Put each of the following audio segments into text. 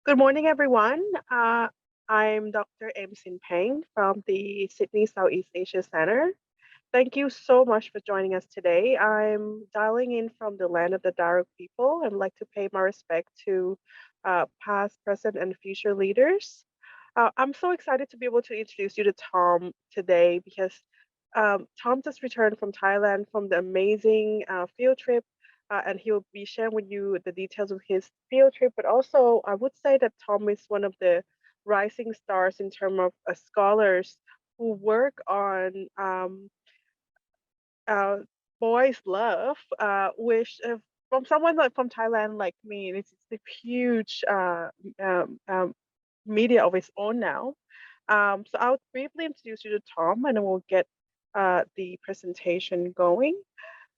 Good morning, everyone. I'm Dr. Sin Peng from the Sydney Southeast Asia Center. Thank you so much for joining us today. I'm dialing in from the land of the Darug people and would like to pay my respect to past, present, and future leaders. I'm so excited to be able to introduce you to Tom today because Tom just returned from Thailand from the amazing field trip, and he'll be sharing with you the details of his field trip. But also, I would say that Tom is one of the rising stars in terms of scholars who work on uh, boys' love, which from someone like from Thailand like me, it's a huge um, um, media of its own now. So I'll briefly introduce you to Tom and then we'll get the presentation going.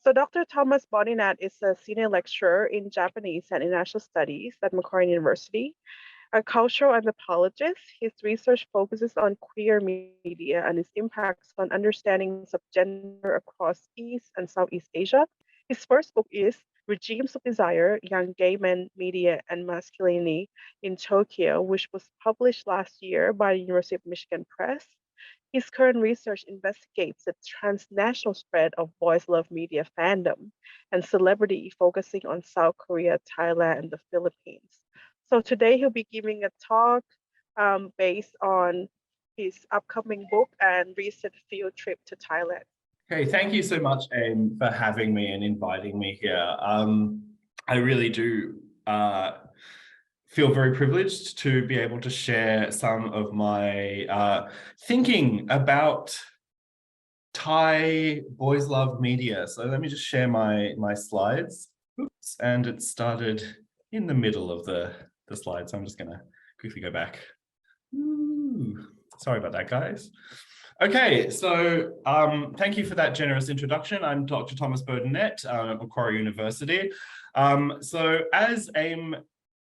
So Dr. Thomas Baudinette is a senior lecturer in Japanese and International Studies at Macquarie University. A cultural anthropologist, his research focuses on queer media and its impacts on understandings of gender across East and Southeast Asia. His first book is Regimes of Desire, Young Gay Men, Media, and Masculinity in Tokyo, which was published last year by the University of Michigan Press. His current research investigates the transnational spread of boys love media fandom and celebrity, focusing on South Korea, Thailand, and the Philippines. So today he'll be giving a talk based on his upcoming book and recent field trip to Thailand. Okay, thank you so much, Aim, for having me and inviting me here. I really do feel very privileged to be able to share some of my thinking about Thai boys love media. So let me just share my slides. Oops, and it started in the middle of the slide, so I'm just gonna quickly go back. Ooh, sorry about that, guys. Okay, so thank you for that generous introduction. I'm Dr. Thomas Baudinette at Macquarie University. So as AIM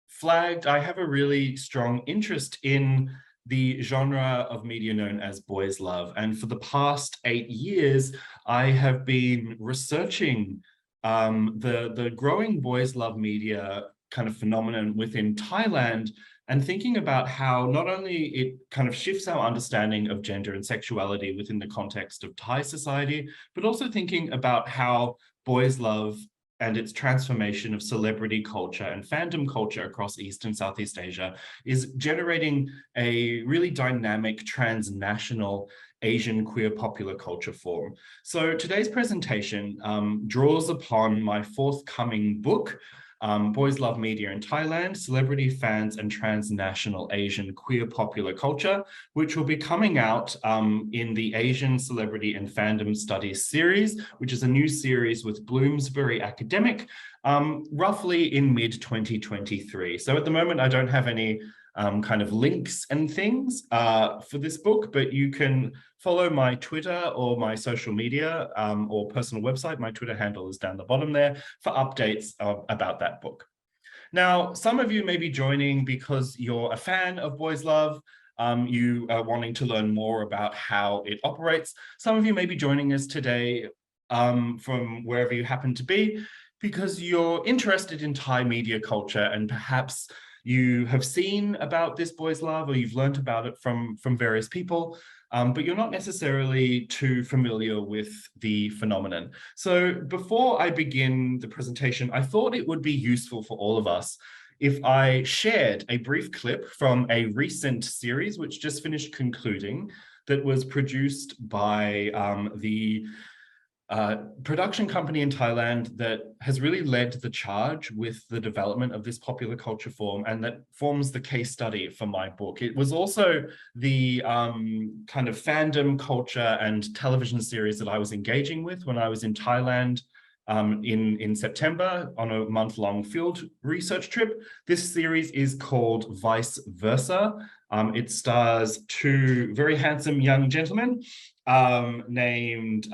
flagged, I have a really strong interest in the genre of media known as boys love. And for the past 8 years, I have been researching the growing boys love media kind of phenomenon within Thailand, and thinking about how not only it kind of shifts our understanding of gender and sexuality within the context of Thai society, but also thinking about how boys love and its transformation of celebrity culture and fandom culture across East and Southeast Asia is generating a really dynamic transnational Asian queer popular culture form. So today's presentation draws upon my forthcoming book, Boys Love Media in Thailand, Celebrity Fans and Transnational Asian Queer Popular Culture, which will be coming out in the Asian Celebrity and Fandom Studies series, which is a new series with Bloomsbury Academic, roughly in mid-2023. So at the moment, I don't have any kind of links and things for this book, but you can follow my Twitter or my social media or personal website. My Twitter handle is down the bottom there for updates about that book. Now, some of you may be joining because you're a fan of Boys Love. You are wanting to learn more about how it operates. Some of you may be joining us today from wherever you happen to be because you're interested in Thai media culture and perhaps you have seen about this boys love or you've learned about it from various people, but you're not necessarily too familiar with the phenomenon. So before I begin the presentation, I thought it would be useful for all of us if I shared a brief clip from a recent series which just finished concluding, that was produced by the production company in Thailand that has really led the charge with the development of this popular culture form, and that forms the case study for my book. It was also the kind of fandom culture and television series that I was engaging with when I was in Thailand in September on a month-long field research trip. This series is called Vice Versa. It stars two very handsome young gentlemen named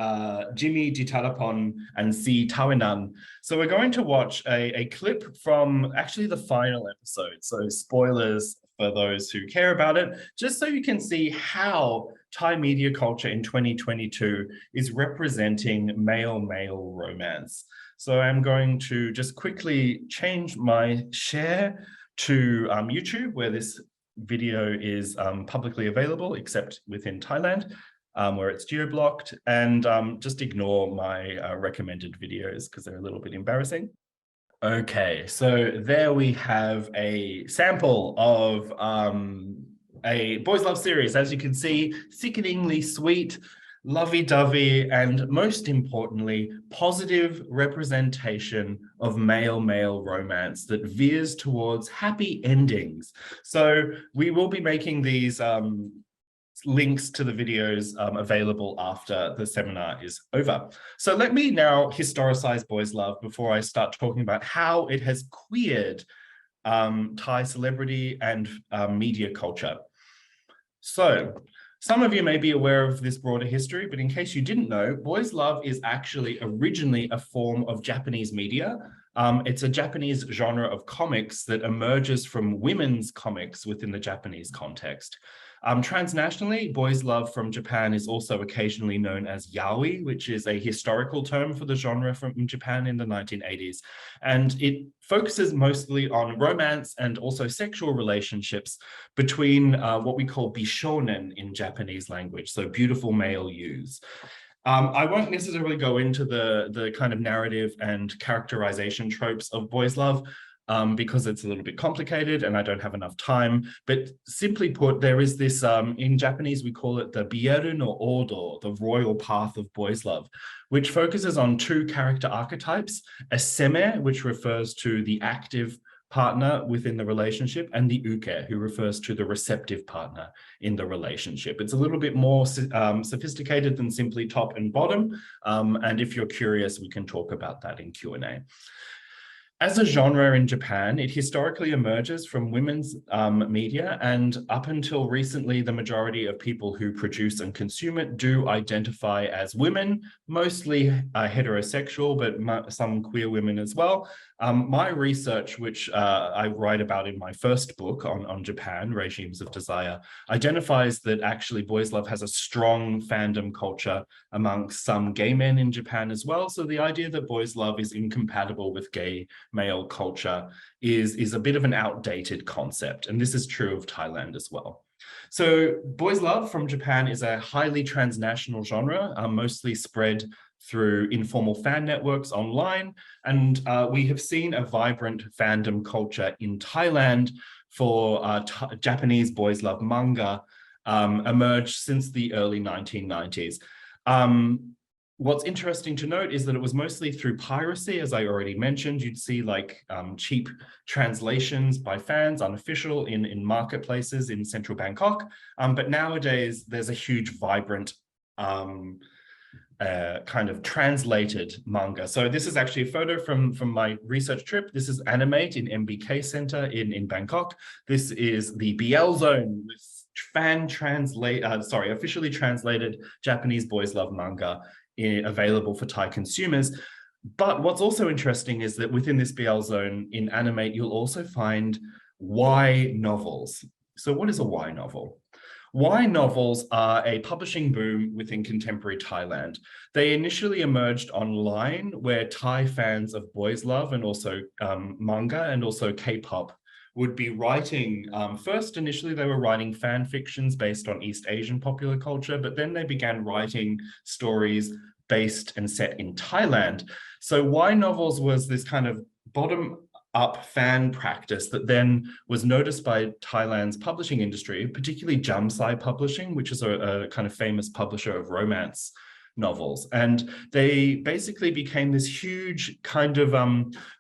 Jimmy Ditarapon and C. Tawinan. So we're going to watch a clip from actually the final episode. So spoilers for those who care about it, just so you can see how Thai media culture in 2022 is representing male-male romance. So I'm going to just quickly change my share to YouTube, where this video is publicly available, except within Thailand, where it's geo-blocked, and just ignore my recommended videos because they're a little bit embarrassing. Okay, so there we have a sample of a Boys Love series. As you can see, sickeningly sweet, lovey-dovey, and most importantly, positive representation of male-male romance that veers towards happy endings. So we will be making these links to the videos available after the seminar is over. So let me now historicize Boys Love before I start talking about how it has queered Thai celebrity and media culture. So some of you may be aware of this broader history, but in case you didn't know, Boys Love is actually originally a form of Japanese media. It's a Japanese genre of comics that emerges from women's comics within the Japanese context. Transnationally, Boys Love from Japan is also occasionally known as yaoi, which is a historical term for the genre from Japan in the 1980s. And it focuses mostly on romance and also sexual relationships between what we call bishonen in Japanese language, so beautiful male youths. I won't necessarily go into the kind of narrative and characterization tropes of Boys Love, because it's a little bit complicated and I don't have enough time. But simply put, there is this, in Japanese, we call it the Bieru no Odo, the royal path of Boys Love, which focuses on two character archetypes, a seme, which refers to the active partner within the relationship, and the uke, who refers to the receptive partner in the relationship. It's a little bit more sophisticated than simply top and bottom. And if you're curious, we can talk about that in Q&A. As a genre in Japan, it historically emerges from women's media, and up until recently, the majority of people who produce and consume it do identify as women, mostly heterosexual, but some queer women as well. My research, which I write about in my first book on Japan, Regimes of Desire, identifies that actually Boys Love has a strong fandom culture amongst some gay men in Japan as well. So the idea that Boys Love is incompatible with gay male culture is a bit of an outdated concept. And this is true of Thailand as well. So Boys Love from Japan is a highly transnational genre, mostly spread through informal fan networks online. And we have seen a vibrant fandom culture in Thailand for Japanese Boys Love manga emerged since the early 1990s. What's interesting to note is that it was mostly through piracy, as I already mentioned. You'd see like cheap translations by fans, unofficial, in marketplaces in central Bangkok. But nowadays, there's a huge, vibrant kind of translated manga. So this is actually a photo from my research trip. This is Animate in MBK Center in Bangkok. This is the BL Zone with officially translated Japanese Boys Love manga available for Thai consumers. But what's also interesting is that within this BL Zone in Animate, you'll also find Y novels. So what is a Y novel? Y novels are a publishing boom within contemporary Thailand. They initially emerged online, where Thai fans of Boys Love and also manga and also K-pop would be writing, first initially they were writing fan fictions based on East Asian popular culture, but then they began writing stories based and set in Thailand. So Y novels was this kind of bottom-up fan practice that then was noticed by Thailand's publishing industry, particularly Jamsai Publishing, which is a kind of famous publisher of romance novels. And they basically became this huge kind of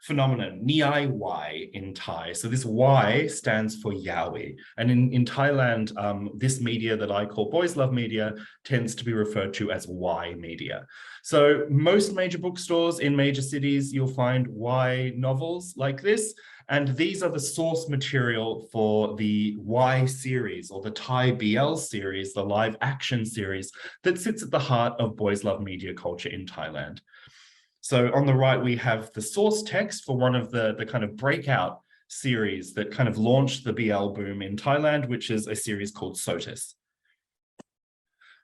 phenomenon, Niai Y in Thai. So this Y stands for yaoi. And in Thailand, this media that I call Boys Love media tends to be referred to as Y media. So most major bookstores in major cities, you'll find Y novels like this. And these are the source material for the Y series, or the Thai BL series, the live action series that sits at the heart of Boys Love media culture in Thailand. So on the right, we have the source text for one of the kind of breakout series that kind of launched the BL boom in Thailand, which is a series called Sotis.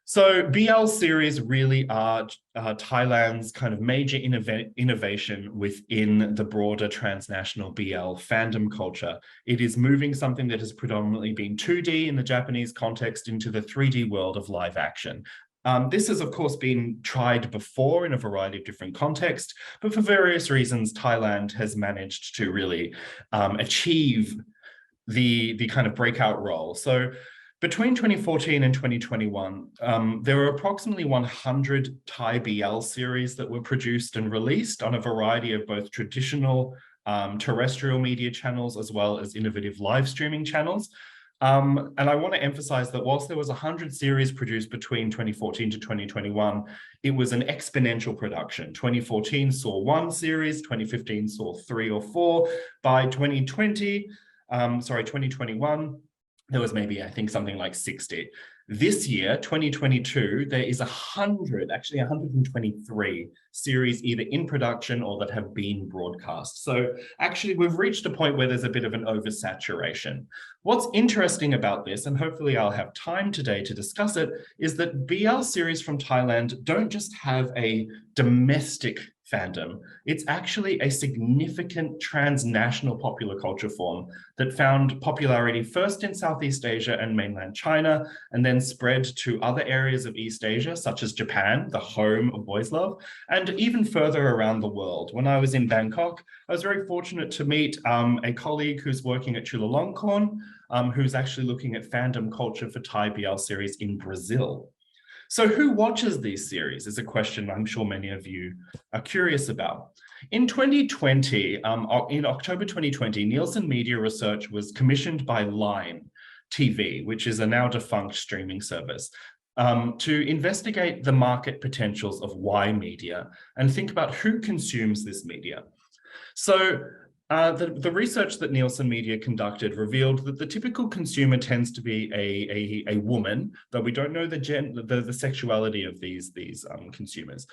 So BL series really are Thailand's kind of major innovation within the broader transnational BL fandom culture. It is moving something that has predominantly been 2D in the Japanese context into the 3D world of live action. This has, of course, been tried before in a variety of different contexts, but for various reasons, Thailand has managed to really achieve the kind of breakout role. So between 2014 and 2021, there were approximately 100 Thai BL series that were produced and released on a variety of both traditional terrestrial media channels as well as innovative live streaming channels. And I want to emphasize that whilst there was 100 series produced between 2014 to 2021, it was an exponential production. 2014 saw 1 series, 2015 saw 3 or 4. By 2021, there was maybe, I think, something like 60. This year, 2022, there is 100, actually 123 series either in production or that have been broadcast. So actually, we've reached a point where there's a bit of an oversaturation. What's interesting about this, and hopefully I'll have time today to discuss it, is that BL series from Thailand don't just have a domestic fandom. It's actually a significant transnational popular culture form that found popularity first in Southeast Asia and mainland China, and then spread to other areas of East Asia, such as Japan, the home of boys love, and even further around the world. When I was in Bangkok, I was very fortunate to meet a colleague who's working at Chulalongkorn, who's actually looking at fandom culture for Thai BL series in Brazil. So who watches these series is a question I'm sure many of you are curious about. In 2020, in October 2020, Nielsen Media Research was commissioned by Line TV, which is a now defunct streaming service, to investigate the market potentials of Y media and think about who consumes this media. So the research that Nielsen Media conducted revealed that the typical consumer tends to be a woman, though we don't know the sexuality of these consumers.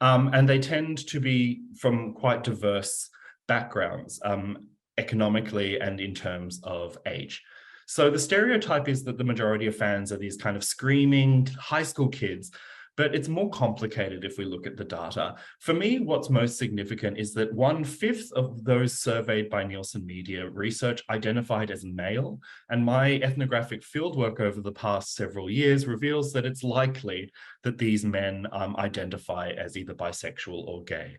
And they tend to be from quite diverse backgrounds, economically and in terms of age. So the stereotype is that the majority of fans are these kind of screaming high school kids, but it's more complicated if we look at the data. For me, what's most significant is that 1/5 of those surveyed by Nielsen Media Research identified as male, and my ethnographic fieldwork over the past several years reveals that it's likely that these men identify as either bisexual or gay.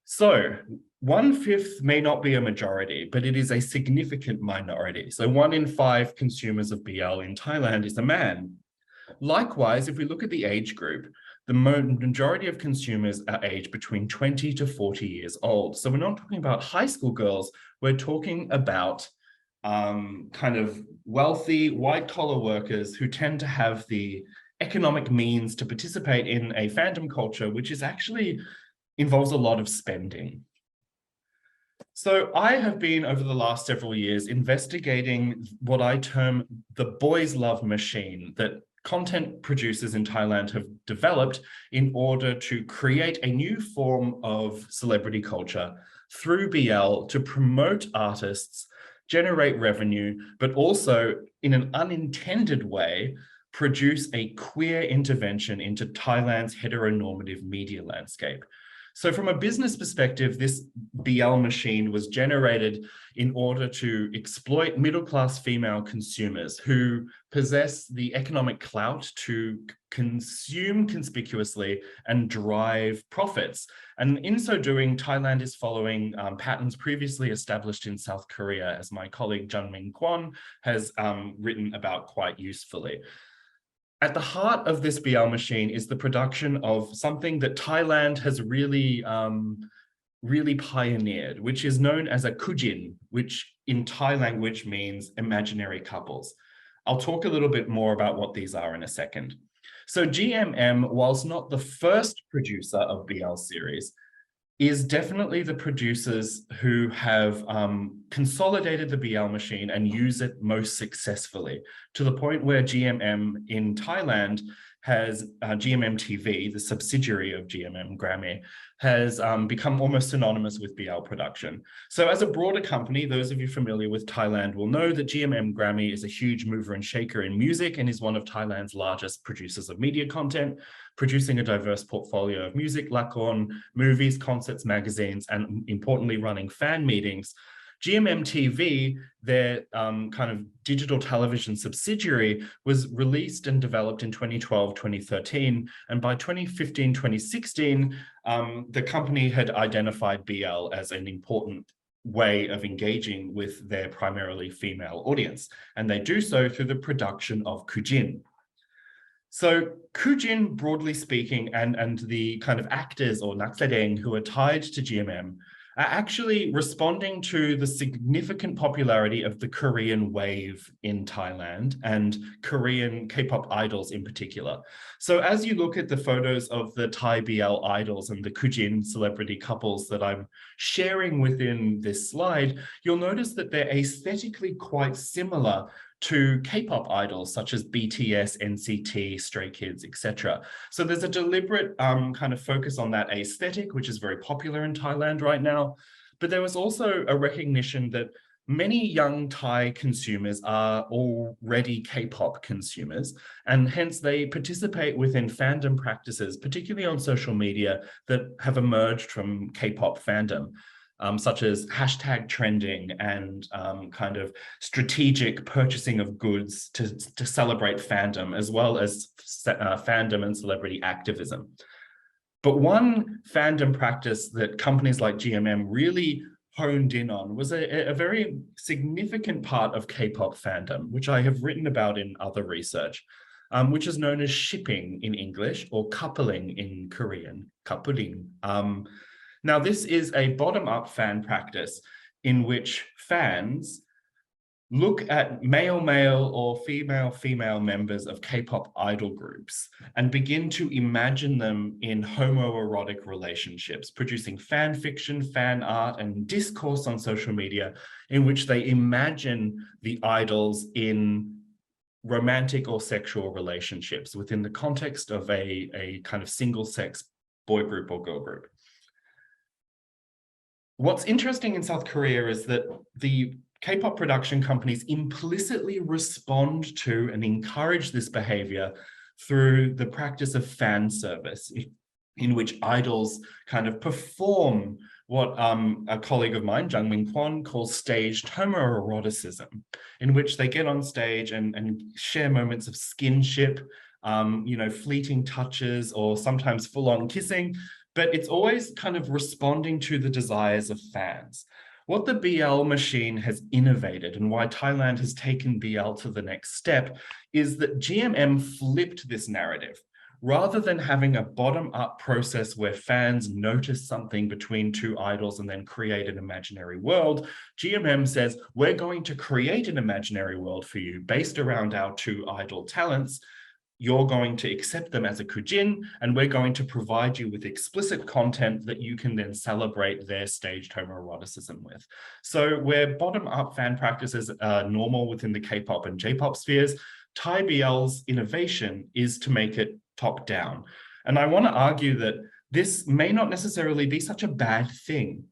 So 1/5 may not be a majority, but it is a significant minority. So 1 in 5 consumers of BL in Thailand is a man. Likewise, if we look at the age group, the majority of consumers are aged between 20 to 40 years old. So we're not talking about high school girls, we're talking about kind of wealthy white-collar workers who tend to have the economic means to participate in a fandom culture, which is actually involves a lot of spending. So I have been, over the last several years, investigating what I term the boys' love machine that content producers in Thailand have developed in order to create a new form of celebrity culture through BL to promote artists, generate revenue, but also in an unintended way, produce a queer intervention into Thailand's heteronormative media landscape. So from a business perspective, this BL machine was generated in order to exploit middle-class female consumers who possess the economic clout to consume conspicuously and drive profits. And in so doing, Thailand is following patterns previously established in South Korea, as my colleague Jun-Ming Kwon has written about quite usefully. At the heart of this BL machine is the production of something that Thailand has really pioneered, which is known as a kujin, which in Thai language means imaginary couples. I'll talk a little bit more about what these are in a second. So GMM, whilst not the first producer of BL series, is definitely the producers who have consolidated the BL machine and use it most successfully, to the point where GMM in Thailand has GMM TV, the subsidiary of GMM Grammy, has become almost synonymous with BL production. So as a broader company, those of you familiar with Thailand will know that GMM Grammy is a huge mover and shaker in music and is one of Thailand's largest producers of media content, producing a diverse portfolio of music, lakon, movies, concerts, magazines, and importantly, running fan meetings. GMM TV, their kind of digital television subsidiary, was released and developed in 2012, 2013. And by 2015, 2016, the company had identified BL as an important way of engaging with their primarily female audience. And they do so through the production of Kujin. So Kujin, broadly speaking, and the kind of actors or naksadeng who are tied to GMM are actually responding to the significant popularity of the Korean wave in Thailand and Korean K-pop idols in particular. So as you look at the photos of the Thai BL idols and the Kujin celebrity couples that I'm sharing within this slide, you'll notice that they're aesthetically quite similar to K-pop idols such as BTS, NCT, Stray Kids, etc. So there's a deliberate kind of focus on that aesthetic, which is very popular in Thailand right now. But there was also a recognition that many young Thai consumers are already K-pop consumers, and hence they participate within fandom practices, particularly on social media, that have emerged from K-pop fandom. Such as hashtag trending and kind of strategic purchasing of goods to celebrate fandom, as well as fandom and celebrity activism. But one fandom practice that companies like GMM really honed in on was a very significant part of K-pop fandom, which I have written about in other research, which is known as shipping in English or coupling in Korean, kapuling. Now, this is a bottom-up fan practice in which fans look at male-male or female-female members of K-pop idol groups and begin to imagine them in homoerotic relationships, producing fan fiction, fan art, and discourse on social media in which they imagine the idols in romantic or sexual relationships within the context of a kind of single-sex boy group or girl group. What's interesting in South Korea is that the K-pop production companies implicitly respond to and encourage this behavior through the practice of fan service, in which idols kind of perform what a colleague of mine, Jung Min Kwon, calls staged homoeroticism, in which they get on stage and share moments of skinship, fleeting touches, or sometimes full-on kissing, but it's always kind of responding to the desires of fans. What the BL machine has innovated and why Thailand has taken BL to the next step is that GMM flipped this narrative. Rather than having a bottom-up process where fans notice something between two idols and then create an imaginary world, GMM says, we're going to create an imaginary world for you based around our two idol talents. You're going to accept them as a kujin, and we're going to provide you with explicit content that you can then celebrate their staged homoeroticism with. So where bottom-up fan practices are normal within the K-pop and J-pop spheres, Thai BL's innovation is to make it top-down. And I want to argue that this may not necessarily be such a bad thing.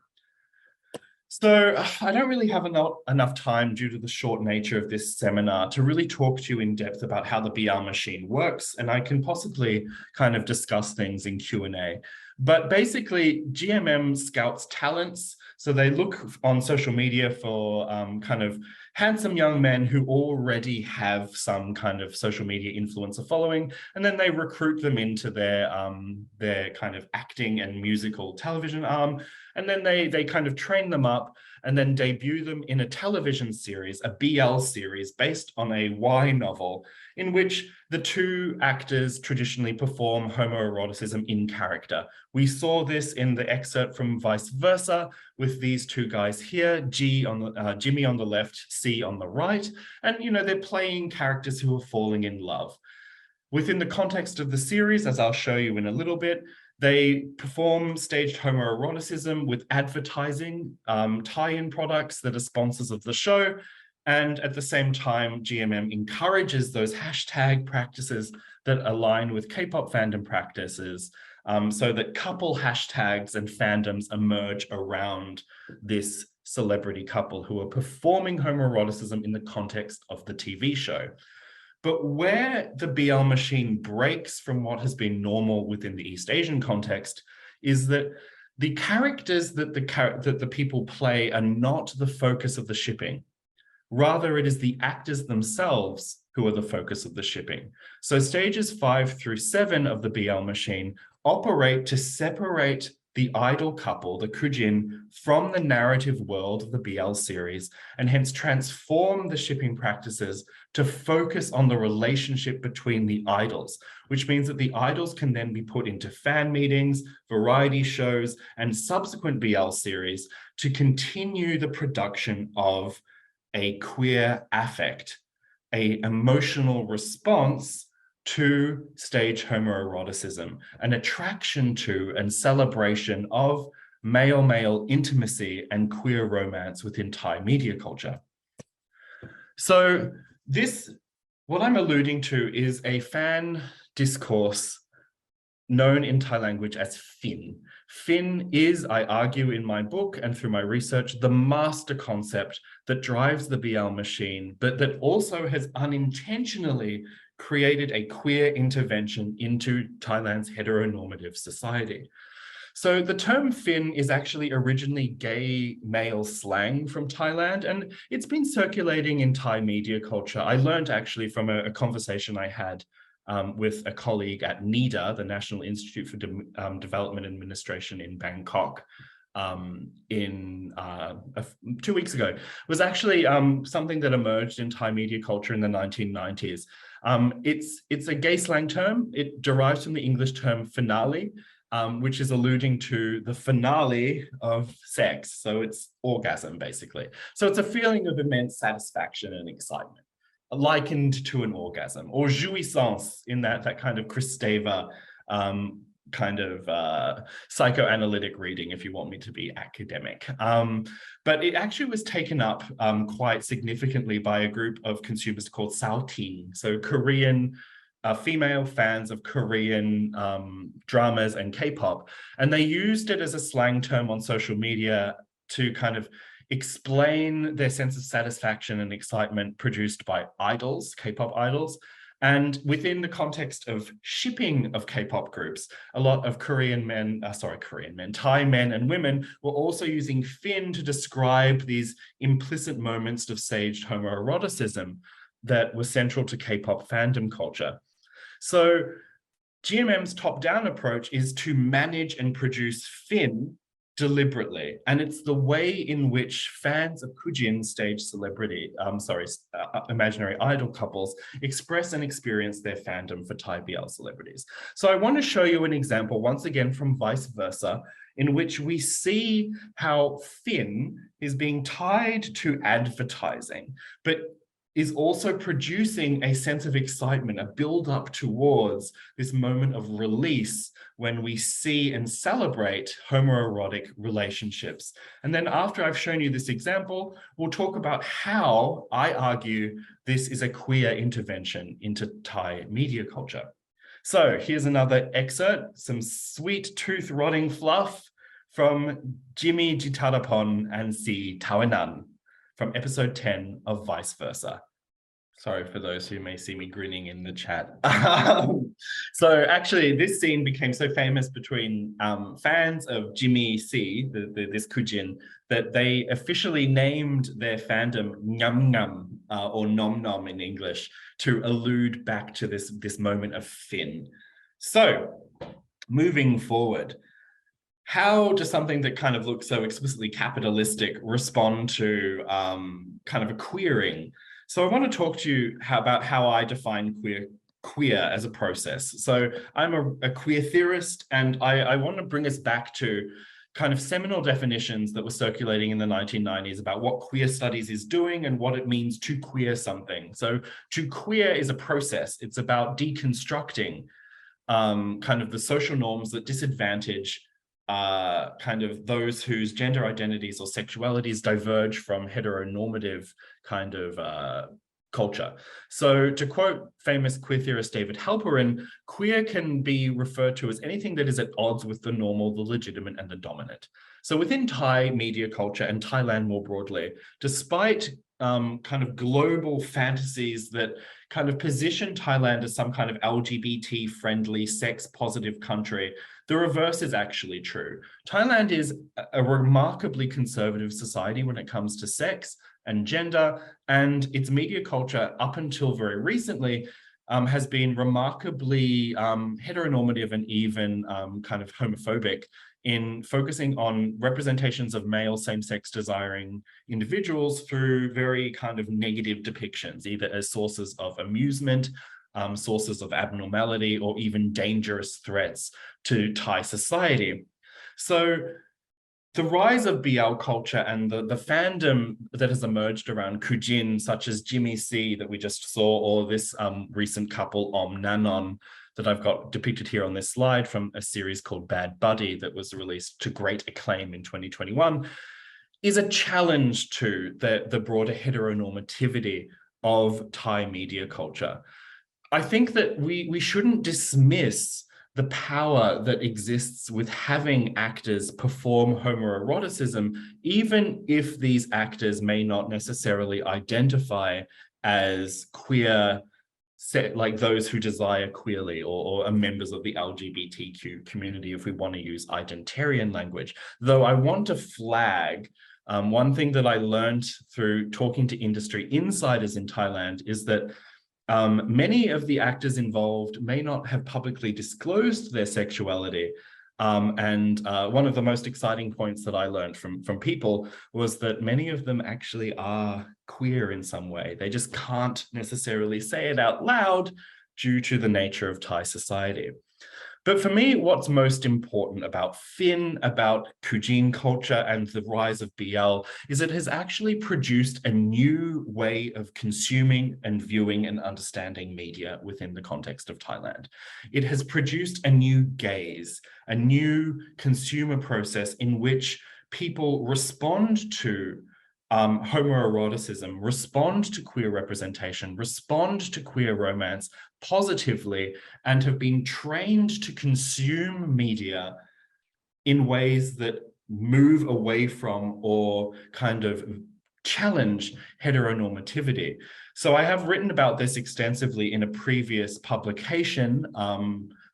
So I don't really have enough time due to the short nature of this seminar to really talk to you in depth about how the BL machine works, and I can possibly kind of discuss things in Q&A. But basically, GMM scouts talents. So they look on social media for kind of handsome young men who already have some kind of social media influencer following, and then they recruit them into their kind of acting and musical television arm. And then they kind of train them up and then debut them in a television series, a BL series based on a Y novel, in which the two actors traditionally perform homoeroticism in character. We saw this in the excerpt from Vice Versa with these two guys here, Jimmy on the left, C on the right, and they're playing characters who are falling in love. Within the context of the series, as I'll show you in a little bit, they perform staged homoeroticism with advertising, tie-in products that are sponsors of the show. And at the same time, GMM encourages those hashtag practices that align with K-pop fandom practices, so that couple hashtags and fandoms emerge around this celebrity couple who are performing homoeroticism in the context of the TV show. But where the BL machine breaks from what has been normal within the East Asian context is that the characters that the people play are not the focus of the shipping. Rather, it is the actors themselves who are the focus of the shipping. So stages 5 through 7 of the BL machine operate to separate the idol couple, the Kujin, from the narrative world of the BL series, and hence transform the shipping practices to focus on the relationship between the idols, which means that the idols can then be put into fan meetings, variety shows, and subsequent BL series to continue the production of a queer affect, an emotional response to stage homoeroticism, an attraction to and celebration of male-male intimacy and queer romance within Thai media culture. So this, what I'm alluding to, is a fan discourse known in Thai language as Fin. Fin is, I argue in my book and through my research, the master concept that drives the BL machine, but that also has unintentionally created a queer intervention into Thailand's heteronormative society. So the term Fin is actually originally gay male slang from Thailand, and it's been circulating in Thai media culture. I learned actually from a conversation I had with a colleague at NIDA, the National Institute for Development Administration in Bangkok, 2 weeks ago. It was actually something that emerged in Thai media culture in the 1990s. It's a gay slang term. It derives from the English term finale, which is alluding to the finale of sex. So it's orgasm, basically. So it's a feeling of immense satisfaction and excitement, likened to an orgasm, or jouissance in that kind of Kristeva kind of psychoanalytic reading, if you want me to be academic. But it actually was taken up quite significantly by a group of consumers called Saltin, so Korean female fans of Korean dramas and K-pop. And they used it as a slang term on social media to kind of explain their sense of satisfaction and excitement produced by idols, K-pop idols. And within the context of shipping of K-pop groups, a lot of Thai men and women were also using Fin to describe these implicit moments of staged homoeroticism that were central to K-pop fandom culture. So GMM's top-down approach is to manage and produce Fin deliberately, and it's the way in which fans of Kujin stage imaginary idol couples express and experience their fandom for Thai BL celebrities. So I want to show you an example once again from Vice Versa, in which we see how Fin is being tied to advertising, but is also producing a sense of excitement, a build-up towards this moment of release when we see and celebrate homoerotic relationships. And then after I've shown you this example, we'll talk about how I argue this is a queer intervention into Thai media culture. So here's another excerpt, some sweet tooth-rotting fluff from Jimmy Jitarapon and Si Tawanan, from episode 10 of Vice Versa. Sorry for those who may see me grinning in the chat. So actually, this scene became so famous between fans of Jimmy C, this Kujin, that they officially named their fandom Ngam Ngam, or Nom Nom in English, to allude back to this moment of Fin. So moving forward, how does something that kind of looks so explicitly capitalistic respond to kind of a queering? So I want to talk to you about how I define queer as a process. So I'm a queer theorist, and I want to bring us back to kind of seminal definitions that were circulating in the 1990s about what queer studies is doing and what it means to queer something. So to queer is a process. It's about deconstructing kind of the social norms that disadvantage kind of those whose gender identities or sexualities diverge from heteronormative kind of culture. So to quote famous queer theorist David Halperin, queer can be referred to as anything that is at odds with the normal, the legitimate, and the dominant. So within Thai media culture and Thailand more broadly, despite kind of global fantasies that kind of position Thailand as some kind of LGBT-friendly, sex-positive country, the reverse is actually true. Thailand is a remarkably conservative society when it comes to sex and gender, and its media culture, up until very recently, has been remarkably heteronormative and even kind of homophobic in focusing on representations of male same-sex desiring individuals through very kind of negative depictions, either as sources of amusement, sources of abnormality, or even dangerous threats to Thai society. So the rise of BL culture and the fandom that has emerged around Kujin, such as Jimmy C that we just saw, or this recent couple, Nanon, that I've got depicted here on this slide from a series called Bad Buddy that was released to great acclaim in 2021, is a challenge to the broader heteronormativity of Thai media culture. I think that we shouldn't dismiss the power that exists with having actors perform homoeroticism, even if these actors may not necessarily identify as queer, like those who desire queerly, or are members of the LGBTQ community, if we want to use identitarian language. Though I want to flag one thing that I learned through talking to industry insiders in Thailand is that many of the actors involved may not have publicly disclosed their sexuality. One of the most exciting points that I learned from people was that many of them actually are queer in some way. They just can't necessarily say it out loud due to the nature of Thai society. But for me, what's most important about Finn, about Kujin culture and the rise of BL is it has actually produced a new way of consuming and viewing and understanding media within the context of Thailand. It has produced a new gaze, a new consumer process in which people respond to homoeroticism, respond to queer representation, respond to queer romance positively, and have been trained to consume media in ways that move away from or kind of challenge heteronormativity. So I have written about this extensively in a previous publication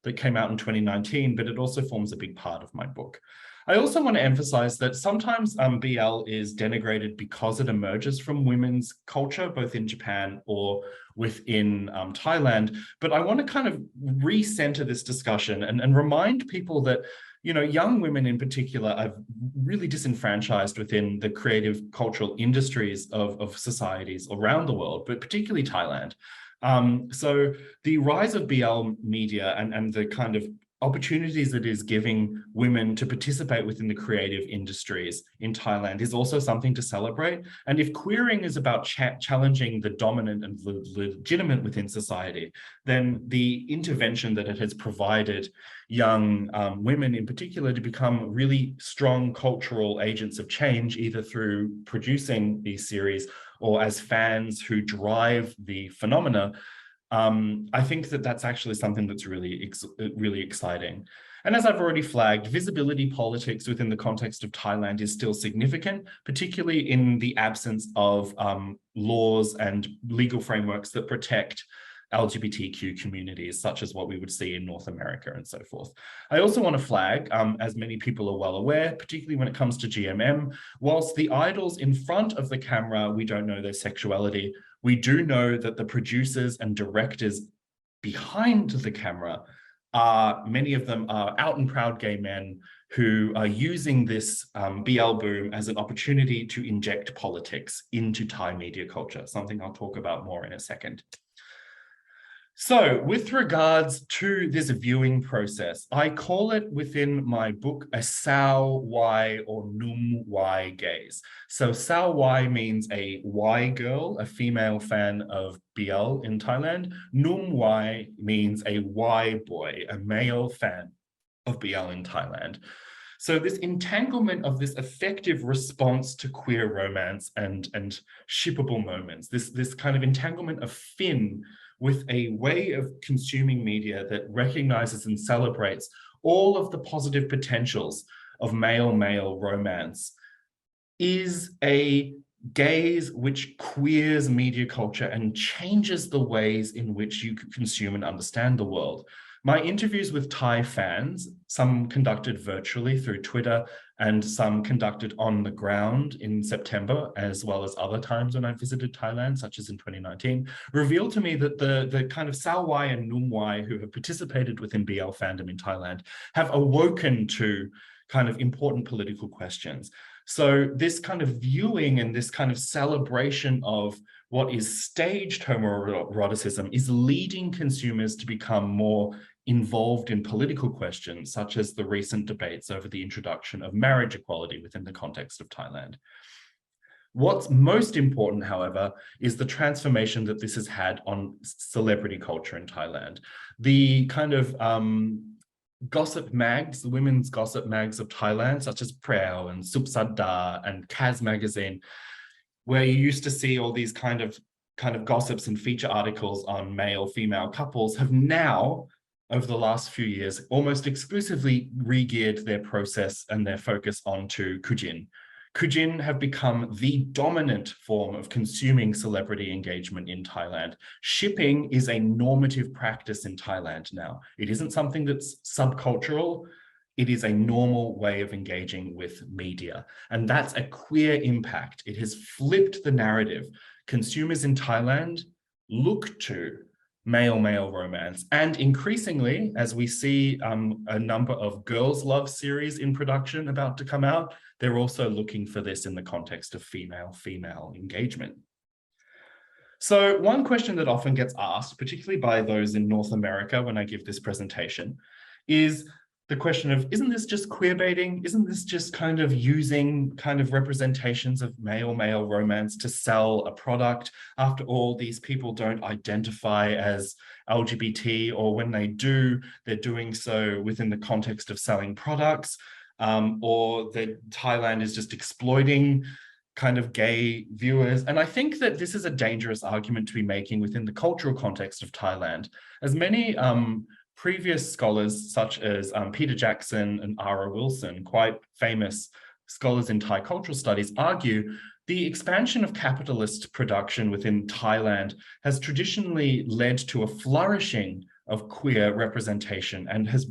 that came out in 2019, but it also forms a big part of my book. I also want to emphasize that sometimes BL is denigrated because it emerges from women's culture, both in Japan or within Thailand. But I want to kind of recenter this discussion and remind people that, you know, young women in particular are really disenfranchised within the creative cultural industries of societies around the world, but particularly Thailand. So the rise of BL media and the kind of opportunities it is giving women to participate within the creative industries in Thailand is also something to celebrate. And if queering is about challenging the dominant and the legitimate within society, then the intervention that it has provided young women in particular to become really strong cultural agents of change, either through producing these series or as fans who drive the phenomena, I think that that's actually something that's really exciting. And as I've already flagged, visibility politics within the context of Thailand is still significant, particularly in the absence of laws and legal frameworks that protect LGBTQ communities, such as what we would see in North America and so forth. I also want to flag, as many people are well aware, particularly when it comes to GMM, whilst the idols in front of the camera, we don't know their sexuality, we do know that the producers and directors behind the camera many of them are out and proud gay men who are using this BL boom as an opportunity to inject politics into Thai media culture, something I'll talk about more in a second. So with regards to this viewing process, I call it within my book a Sao Y or Num Y gaze. So Sao Y means a Y girl, a female fan of BL in Thailand. Num Y means a Y boy, a male fan of BL in Thailand. So this entanglement of this affective response to queer romance and shippable moments, this kind of entanglement of fin with a way of consuming media that recognizes and celebrates all of the positive potentials of male-male romance, is a gaze which queers media culture and changes the ways in which you consume and understand the world. My interviews with Thai fans, some conducted virtually through Twitter and some conducted on the ground in September, as well as other times when I visited Thailand, such as in 2019, revealed to me that the kind of Sawai and Numwai who have participated within BL fandom in Thailand have awoken to kind of important political questions. So this kind of viewing and this kind of celebration of what is staged homoeroticism is leading consumers to become more involved in political questions, such as the recent debates over the introduction of marriage equality within the context of Thailand. What's most important, however, is the transformation that this has had on celebrity culture in Thailand. The kind of gossip mags, the women's gossip mags of Thailand, such as Preo and Supsadda and Kaz magazine, where you used to see all these kind of gossips and feature articles on male-female couples, have now, over the last few years, almost exclusively re-geared their process and their focus onto Kujin. Kujin have become the dominant form of consuming celebrity engagement in Thailand. Shipping is a normative practice in Thailand now. It isn't something that's subcultural. It is a normal way of engaging with media. And that's a queer impact. It has flipped the narrative. Consumers in Thailand look to male-male romance. And increasingly, as we see a number of girls' love series in production about to come out, they're also looking for this in the context of female-female engagement. So one question that often gets asked, particularly by those in North America when I give this presentation, is the question of, isn't this just queer baiting? Isn't this just kind of using kind of representations of male-male romance to sell a product? After all, these people don't identify as LGBT, or when they do, they're doing so within the context of selling products, or that Thailand is just exploiting kind of gay viewers. And I think that this is a dangerous argument to be making within the cultural context of Thailand, as many previous scholars such as Peter Jackson and Ara Wilson, quite famous scholars in Thai cultural studies, argue the expansion of capitalist production within Thailand has traditionally led to a flourishing of queer representation and has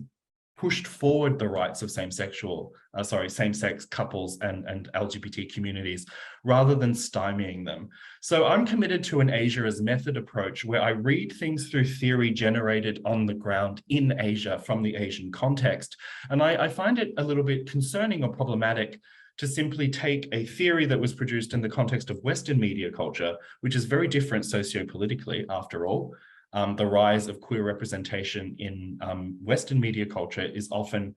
pushed forward the rights of same-sex couples and LGBT communities rather than stymieing them. So I'm committed to an Asia as method approach where I read things through theory generated on the ground in Asia from the Asian context. And I find it a little bit concerning or problematic to simply take a theory that was produced in the context of Western media culture, which is very different sociopolitically after all. The rise of queer representation in Western media culture is often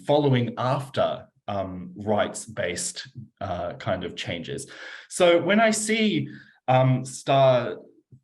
following after rights-based kind of changes. So when I see star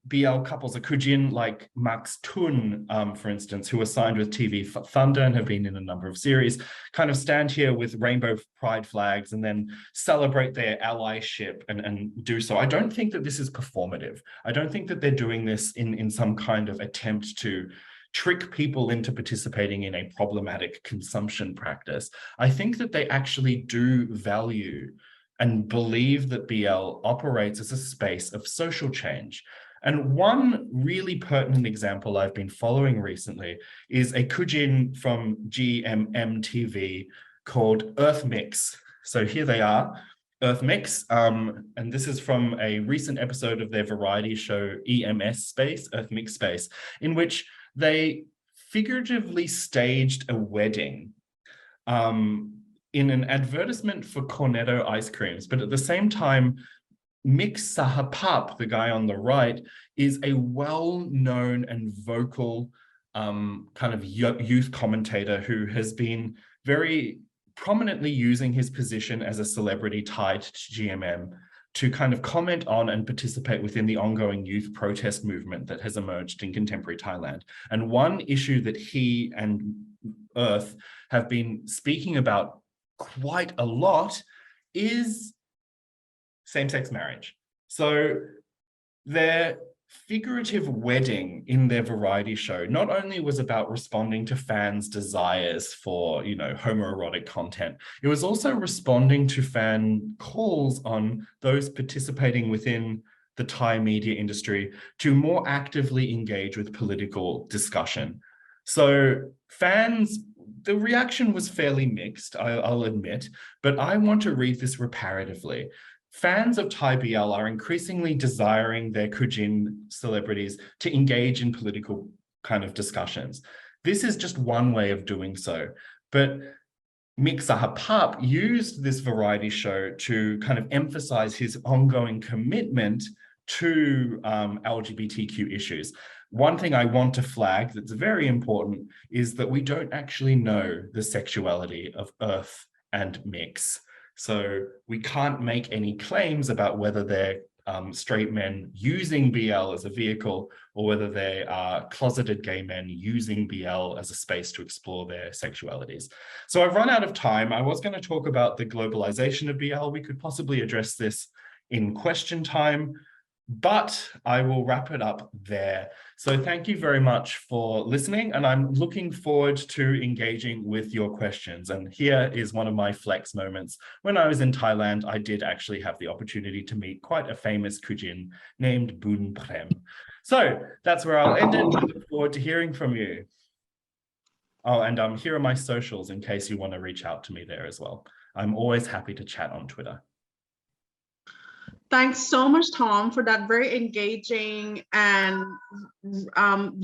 BL couples, a Kujin like Max Tun, for instance, who are signed with TV Thunder and have been in a number of series, kind of stand here with rainbow pride flags and then celebrate their allyship and do so. I don't think that this is performative. I don't think that they're doing this in some kind of attempt to trick people into participating in a problematic consumption practice. I think that they actually do value and believe that BL operates as a space of social change. And one really pertinent example I've been following recently is a Kujin from GMM TV called Earth Mix. So here they are, Earth Mix, and this is from a recent episode of their variety show EMS Space, Earth Mix Space, in which they figuratively staged a wedding in an advertisement for Cornetto ice creams, but at the same time, Mix Sahapap, the guy on the right, is a well-known and vocal kind of youth commentator who has been very prominently using his position as a celebrity tied to GMM to kind of comment on and participate within the ongoing youth protest movement that has emerged in contemporary Thailand. And one issue that he and Earth have been speaking about quite a lot is same-sex marriage. So their figurative wedding in their variety show not only was about responding to fans' desires for, homoerotic content, it was also responding to fan calls on those participating within the Thai media industry to more actively engage with political discussion. So the reaction was fairly mixed, I'll admit, but I want to read this reparatively. Fans of Thai BL are increasingly desiring their Kujin celebrities to engage in political kind of discussions. This is just one way of doing so. But Mik Sahapap used this variety show to kind of emphasize his ongoing commitment to LGBTQ issues. One thing I want to flag that's very important is that we don't actually know the sexuality of Earth and Mix. So we can't make any claims about whether they're straight men using BL as a vehicle or whether they are closeted gay men using BL as a space to explore their sexualities. So I've run out of time. I was going to talk about the globalization of BL. We could possibly address this in question time, but I will wrap it up there. So thank you very much for listening, and I'm looking forward to engaging with your questions. And here is one of my flex moments. When I was in Thailand, I did actually have the opportunity to meet quite a famous Kujin named Boon Prem. So that's where I'll end it. I look forward to hearing from you. Oh, and here are my socials in case you want to reach out to me there as well. I'm always happy to chat on Twitter. Thanks so much, Tom, for that very engaging and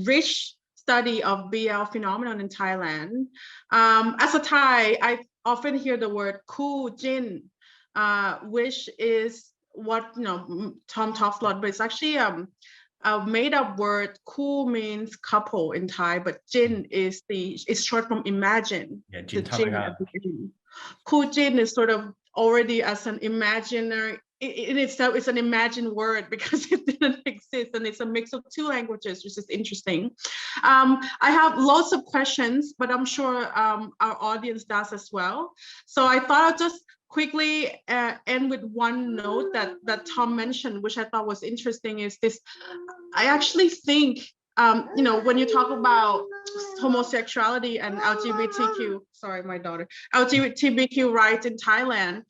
rich study of BL phenomenon in Thailand. As a Thai, I often hear the word "ku jin," which is what Tom talks a lot, but it's actually a made-up word. Ku means couple in Thai, but jin is short from imagine. Yeah, the jin at the beginning. Ku jin is sort of already as an imaginary. In itself, it's an imagined word because it didn't exist, and it's a mix of two languages, which is interesting. I have lots of questions, but I'm sure our audience does as well. So I thought I'll just quickly end with one note that Tom mentioned, which I thought was interesting, is this. I actually think, when you talk about homosexuality and LGBTQ, sorry, my daughter, LGBTQ rights in Thailand,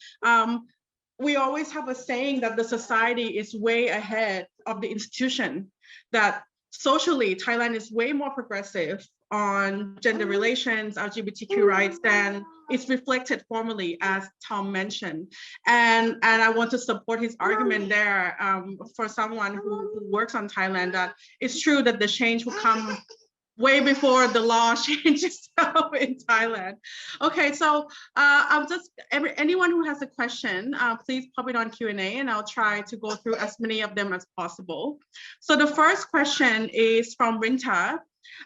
we always have a saying that the society is way ahead of the institution, that socially Thailand is way more progressive on gender relations, LGBTQ rights than it's reflected formally, as Tom mentioned. And I want to support his argument there for someone who works on Thailand, that it's true that the change will come way before the law changes in Thailand. Okay, so I'll just, anyone who has a question, please pop it on Q&A, and I'll try to go through as many of them as possible. So the first question is from Rinta.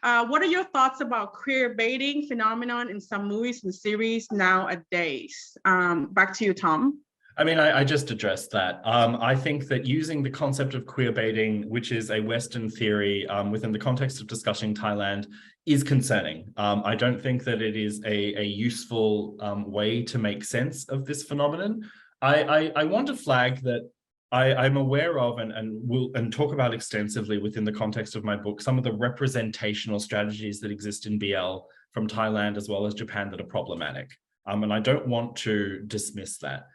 What are your thoughts about queer baiting phenomenon in some movies and series nowadays? Back to you, Tom. I mean, I just addressed that. I think that using the concept of queer baiting, which is a Western theory within the context of discussing Thailand, is concerning. I don't think that it is a useful way to make sense of this phenomenon. I want to flag that I'm aware of and talk about extensively within the context of my book some of the representational strategies that exist in BL from Thailand as well as Japan that are problematic. And I don't want to dismiss that.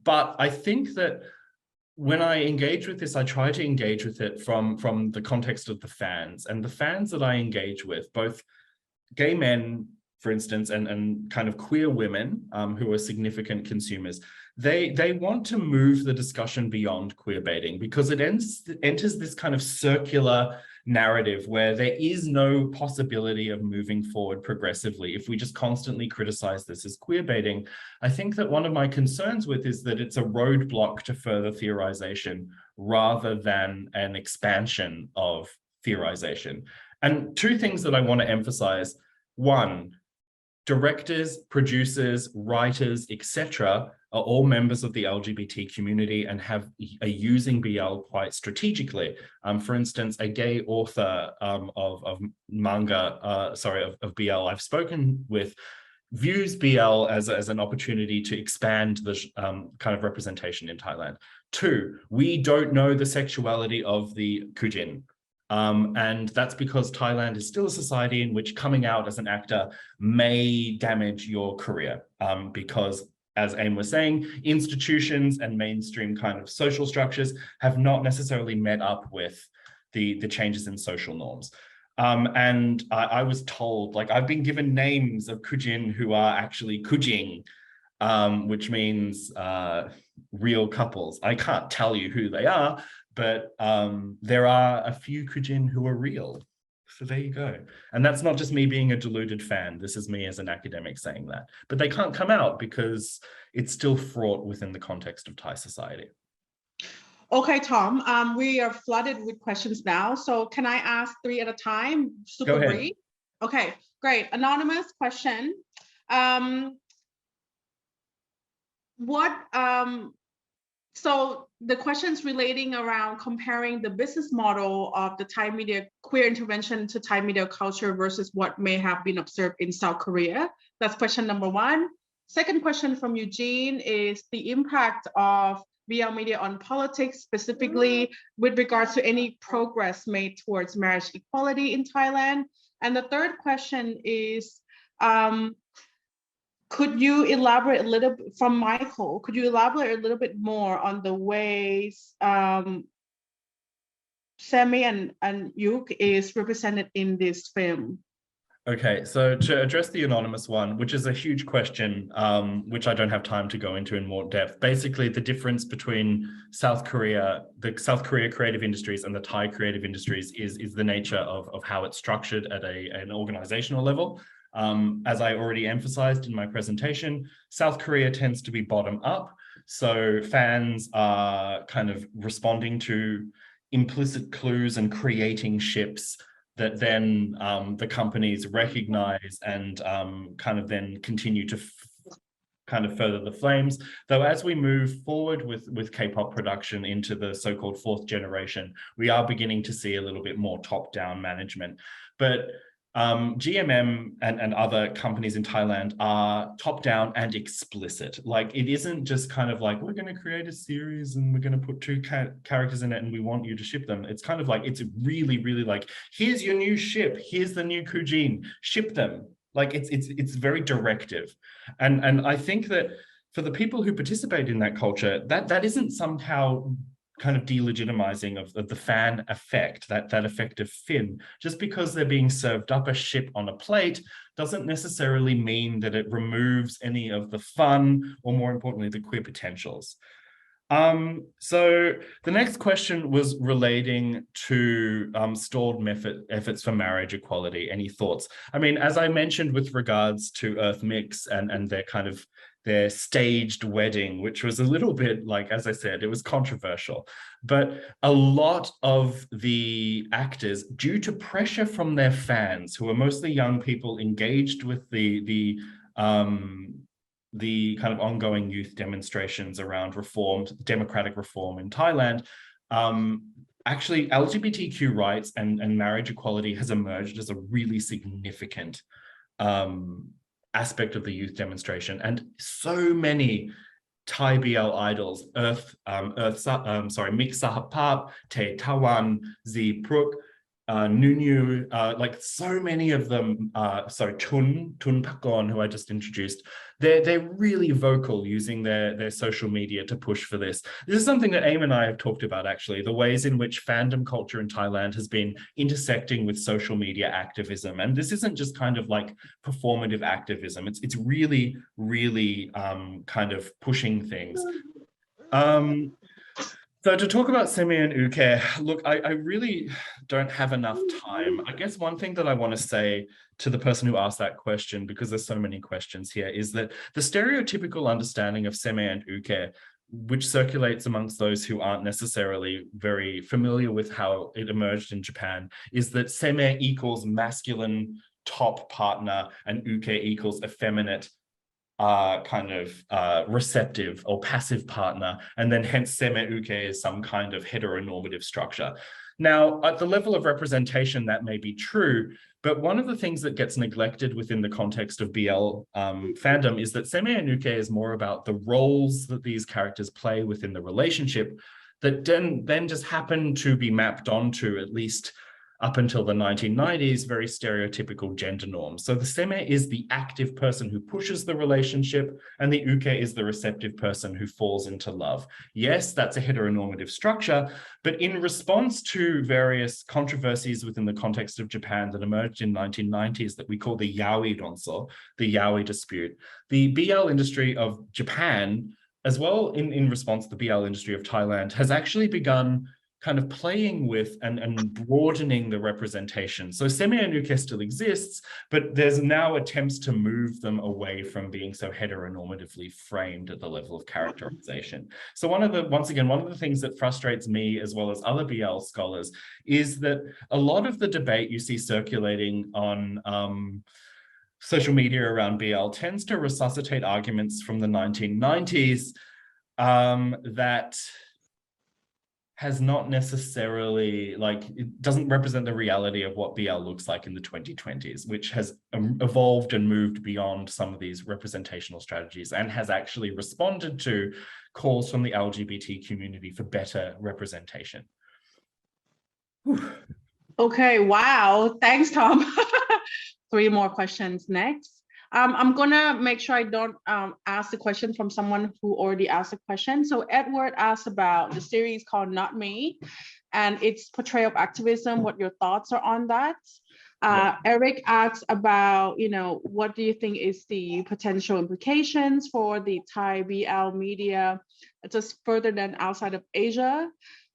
But I think that when I engage with this, I try to engage with it from the context of the fans. And the fans that I engage with, both gay men, for instance, and kind of queer women who are significant consumers, they want to move the discussion beyond queer baiting because it enters this kind of circular narrative where there is no possibility of moving forward progressively if we just constantly criticize this as queer baiting. I think that one of my concerns with is that it's a roadblock to further theorization rather than an expansion of theorization. And two things that I want to emphasize. One, directors, producers, writers, etc., are all members of the LGBT community and are using BL quite strategically. For instance, a gay author of manga, of BL I've spoken with, views BL as an opportunity to expand the kind of representation in Thailand. 2, we don't know the sexuality of the Kujin. And that's because Thailand is still a society in which coming out as an actor may damage your career, because, as Aim was saying, institutions and mainstream kind of social structures have not necessarily met up with the changes in social norms. And I was told, like, I've been given names of Kujin who are actually Kujing, which means real couples. I can't tell you who they are, but there are a few Kujin who are real. So there you go. And that's not just me being a deluded fan. This is me as an academic saying that. But they can't come out because it's still fraught within the context of Thai society. Okay, Tom, we are flooded with questions now. So can I ask 3 at a time? Super brief. Okay, great. Anonymous question. So the questions relating around comparing the business model of the Thai media queer intervention to Thai media culture versus what may have been observed in South Korea. That's question number 1. Second question from Eugene is the impact of BL media on politics, specifically with regards to any progress made towards marriage equality in Thailand. And the third question is, could you elaborate a little bit, from Michael, could you elaborate a little bit more on the ways Semi and Yuk is represented in this film? Okay, so to address the anonymous one, which is a huge question, which I don't have time to go into in more depth. Basically, the difference between the South Korea creative industries and the Thai creative industries is the nature of how it's structured at an organizational level. As I already emphasized in my presentation, South Korea tends to be bottom up. So fans are kind of responding to implicit clues and creating ships that then the companies recognize and kind of then continue to kind of further the flames. Though as we move forward with K-pop production into the so-called 4th generation, we are beginning to see a little bit more top-down management. But GMM and other companies in Thailand are top-down and explicit. Like, it isn't just kind of like, we're going to create a series and we're going to put 2 characters in it and we want you to ship them. It's kind of like, it's really, really like, here's your new ship, here's the new Kujin, ship them. Like, it's very directive. And I think that for the people who participate in that culture, that isn't somehow kind of delegitimizing of the fan effect, that affective fin. Just because they're being served up a ship on a plate doesn't necessarily mean that it removes any of the fun, or more importantly, the queer potentials. So the next question was relating to stalled efforts for marriage equality. Any thoughts? I mean, as I mentioned with regards to Earth Mix and their kind of their staged wedding, which was a little bit like, as I said, it was controversial. But a lot of the actors, due to pressure from their fans, who are mostly young people engaged with the kind of ongoing youth demonstrations around democratic reform in Thailand, actually LGBTQ rights and marriage equality has emerged as a really significant aspect of the youth demonstration. And so many Thai BL idols, Mik Sahapap, Te Tawan, Z Pruk, Nunu, like so many of them, Tun Pakon, who I just introduced, they're really vocal using their social media to push for this. This is something that Aim and I have talked about, actually, the ways in which fandom culture in Thailand has been intersecting with social media activism. And this isn't just kind of like performative activism. It's really, really kind of pushing things. So to talk about Semi and Uke, look, I really don't have enough time. I guess one thing that I want to say to the person who asked that question, because there's so many questions here, is that the stereotypical understanding of Semi and Uke, which circulates amongst those who aren't necessarily very familiar with how it emerged in Japan, is that Semi equals masculine top partner and Uke equals effeminate kind of receptive or passive partner, and then hence seme-uke is some kind of heteronormative structure. Now, at the level of representation, that may be true, but one of the things that gets neglected within the context of BL fandom is that seme and uke is more about the roles that these characters play within the relationship that then just happen to be mapped onto, at least up until the 1990s, very stereotypical gender norms. So the seme is the active person who pushes the relationship, and the uke is the receptive person who falls into love. Yes, that's a heteronormative structure, but in response to various controversies within the context of Japan that emerged in 1990s that we call the yaoi ronso, the yaoi dispute, the BL industry of Japan, as well in response to the BL industry of Thailand, has actually begun kind of playing with and broadening the representation. So seme and uke still exists, but there's now attempts to move them away from being so heteronormatively framed at the level of characterization. So once again, one of the things that frustrates me as well as other BL scholars is that a lot of the debate you see circulating on social media around BL tends to resuscitate arguments from the 1990s that has not necessarily, it doesn't represent the reality of what BL looks like in the 2020s, which has evolved and moved beyond some of these representational strategies and has actually responded to calls from the LGBT community for better representation. Whew. Okay, wow. Thanks, Tom. 3 more questions next. I'm gonna make sure I don't ask the question from someone who already asked a question. So Edward asked about the series called Not Me and its portrayal of activism, what your thoughts are on that. Eric asks about, what do you think is the potential implications for the Thai BL media, just further than outside of Asia?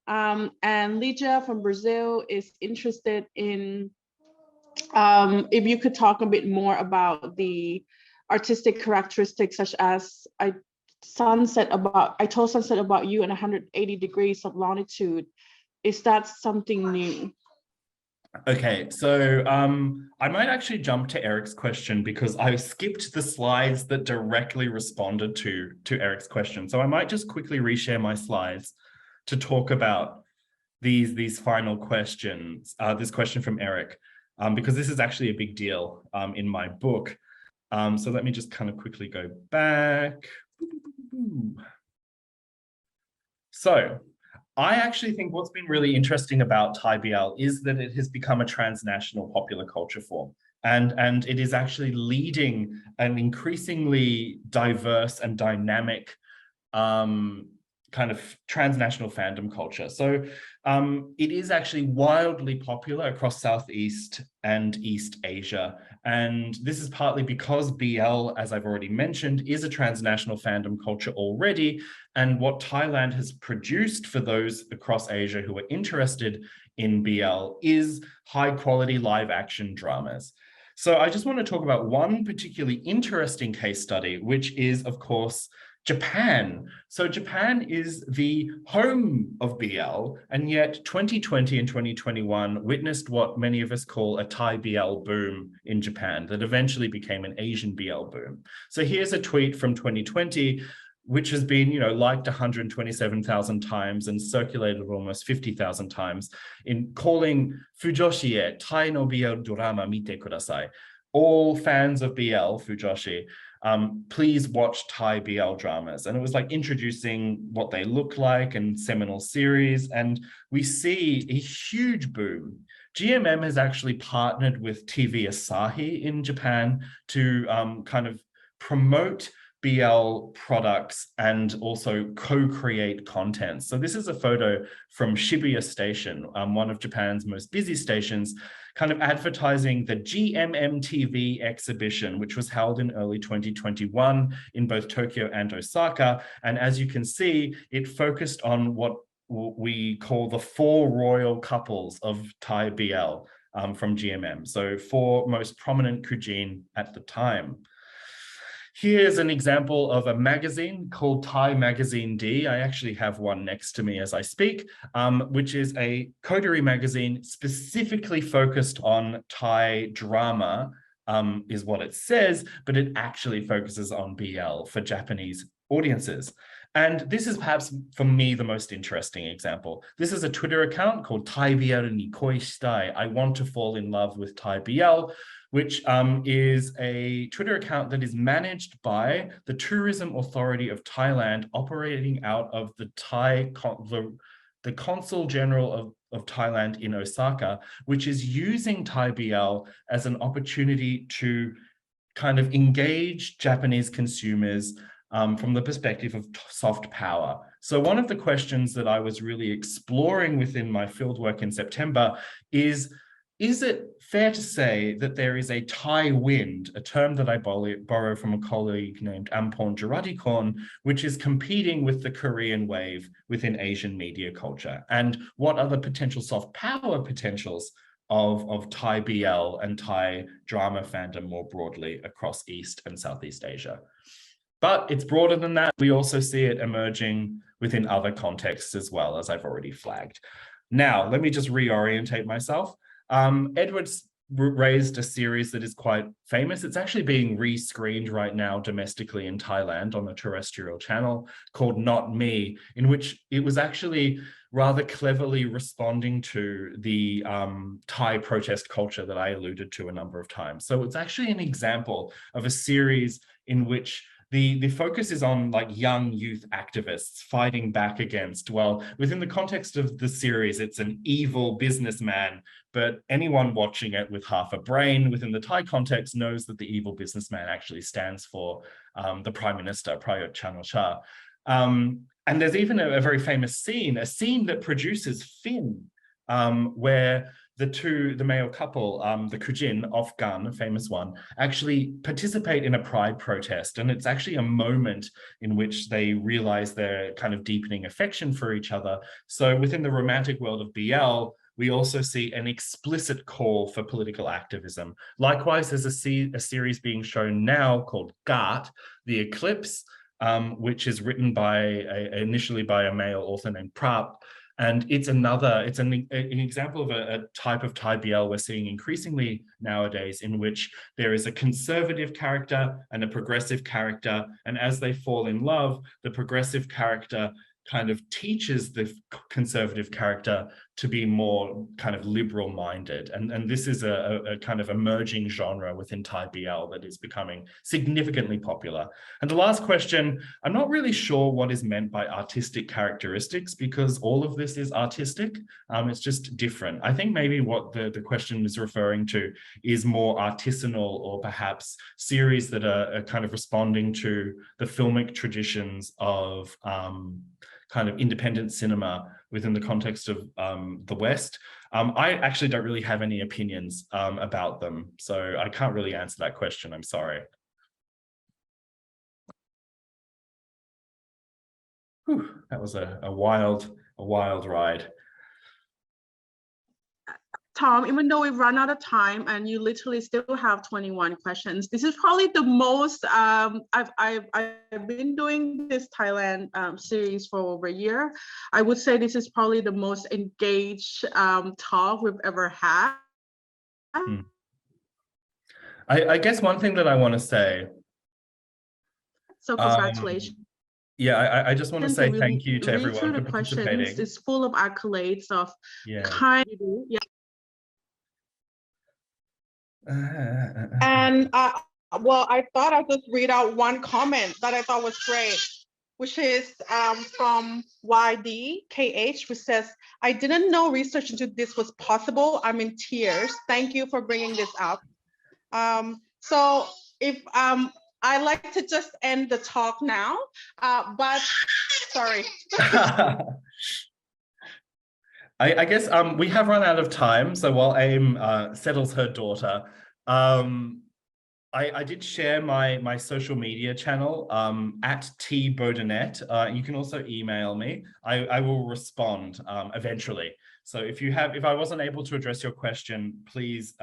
And Lydia from Brazil is interested in if you could talk a bit more about the artistic characteristics, such as I told Sunset about you and 180 degrees of longitude. Is that something new? Okay, so I might actually jump to Eric's question because I skipped the slides that directly responded to Eric's question. So I might just quickly reshare my slides to talk about these final questions, this question from Eric. Because this is actually a big deal in my book. So let me just kind of quickly go back. So I actually think what's been really interesting about Thai BL is that it has become a transnational popular culture form. And it is actually leading an increasingly diverse and dynamic kind of transnational fandom culture. So it is actually wildly popular across Southeast and East Asia. And this is partly because BL, as I've already mentioned, is a transnational fandom culture already. And what Thailand has produced for those across Asia who are interested in BL is high quality live action dramas. So I just want to talk about one particularly interesting case study, which is, of course, Japan. So Japan is the home of BL, and yet 2020 and 2021 witnessed what many of us call a Thai BL boom in Japan that eventually became an Asian BL boom. So here's a tweet from 2020, which has been, liked 127,000 times and circulated almost 50,000 times in calling Fujoshi Thai no BL drama mite kudasai. All fans of BL, Fujoshi, please watch Thai BL dramas. And it was like introducing what they look like and seminal series. And we see a huge boom. GMM has actually partnered with TV Asahi in Japan to kind of promote BL products and also co-create content. So this is a photo from Shibuya Station, one of Japan's most busy stations, kind of advertising the GMM TV exhibition, which was held in early 2021 in both Tokyo and Osaka. And as you can see, it focused on what we call the 4 royal couples of Thai BL from GMM. So 4 most prominent kujin at the time. Here's an example of a magazine called Thai Magazine D. I actually have one next to me as I speak, which is a coterie magazine specifically focused on Thai drama is what it says, but it actually focuses on BL for Japanese audiences. And this is perhaps, for me, the most interesting example. This is a Twitter account called Thai BL ni koi shitai. I want to fall in love with Thai BL, which is a Twitter account that is managed by the Tourism Authority of Thailand, operating out of the the Consul General of Thailand in Osaka, which is using Thai BL as an opportunity to kind of engage Japanese consumers from the perspective of soft power. So one of the questions that I was really exploring within my fieldwork in September is it fair to say that there is a Thai wind, a term that I borrow from a colleague named Ampon Jaratikon, which is competing with the Korean wave within Asian media culture? And what are the potential soft power potentials of Thai BL and Thai drama fandom more broadly across East and Southeast Asia? But it's broader than that. We also see it emerging within other contexts as well, as I've already flagged. Now, let me just reorientate myself. Edward's raised a series that is quite famous. It's actually being re-screened right now domestically in Thailand on a terrestrial channel called Not Me, in which it was actually rather cleverly responding to the Thai protest culture that I alluded to a number of times. So it's actually an example of a series in which the focus is on like young youth activists fighting back against, well, within the context of the series, it's an evil businessman, but anyone watching it with half a brain within the Thai context knows that the evil businessman actually stands for the Prime Minister, Prayut Chan-o-cha. And there's even a very famous scene, a scene that produces Finn, where the male couple, the Kujin, off-gun, a famous one, actually participate in a pride protest. And it's actually a moment in which they realize their kind of deepening affection for each other. So within the romantic world of BL, we also see an explicit call for political activism. Likewise, there's a series being shown now called Gart, The Eclipse, which is written initially by a male author named Prap. And it's an example of a type of Thai BL we're seeing increasingly nowadays, in which there is a conservative character and a progressive character. And as they fall in love, the progressive character kind of teaches the conservative character to be more kind of liberal minded. And this is a kind of emerging genre within Thai BL that is becoming significantly popular. And the last question, I'm not really sure what is meant by artistic characteristics, because all of this is artistic. It's just different. I think maybe what the question is referring to is more artisanal, or perhaps series that are kind of responding to the filmic traditions of kind of independent cinema within the context of the West. I actually don't really have any opinions about them, so I can't really answer that question. I'm sorry. Whew, that was a wild ride. Tom, even though we've run out of time and you literally still have 21 questions, this is probably the most, I've been doing this Thailand series for over a year. I would say this is probably the most engaged talk we've ever had. I guess one thing that I want to say. So congratulations. Yeah, I just want to say really thank you to everyone for the participating. Questions. It's full of accolades of kind of, And well, I thought I'd just read out one comment that I thought was great, which is from YDKH, which says, I didn't know research into this was possible. I'm in tears. Thank you for bringing this up. So if I like to just end the talk now, but sorry. I guess we have run out of time. So while AIM settles her daughter, I did share my social media channel at T Baudinette. You can also email me. I will respond eventually. So if I wasn't able to address your question, please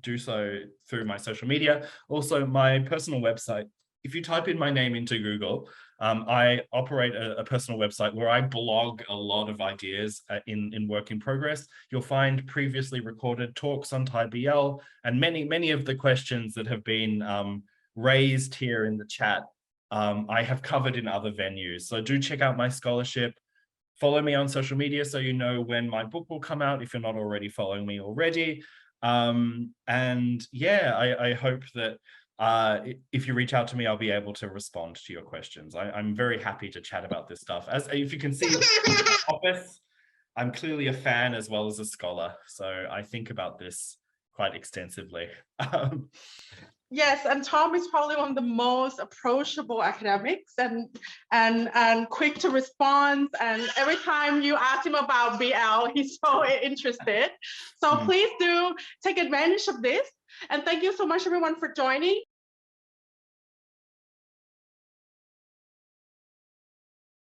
do so through my social media. Also, my personal website. If you type in my name into Google, I operate a personal website where I blog a lot of ideas in work in progress. You'll find previously recorded talks on Thai BL and many of the questions that have been raised here in the chat. I have covered in other venues. So do check out my scholarship. Follow me on social media so you know when my book will come out if you're not already following me already. And yeah, I hope that if you reach out to me, I'll be able to respond to your questions. I'm very happy to chat about this stuff. As if you can see in my office, I'm clearly a fan as well as a scholar. So I think about this quite extensively. Yes, and Tom is probably one of the most approachable academics and quick to respond. And every time you ask him about BL, he's so interested. So please do take advantage of this. And thank you so much, everyone, for joining.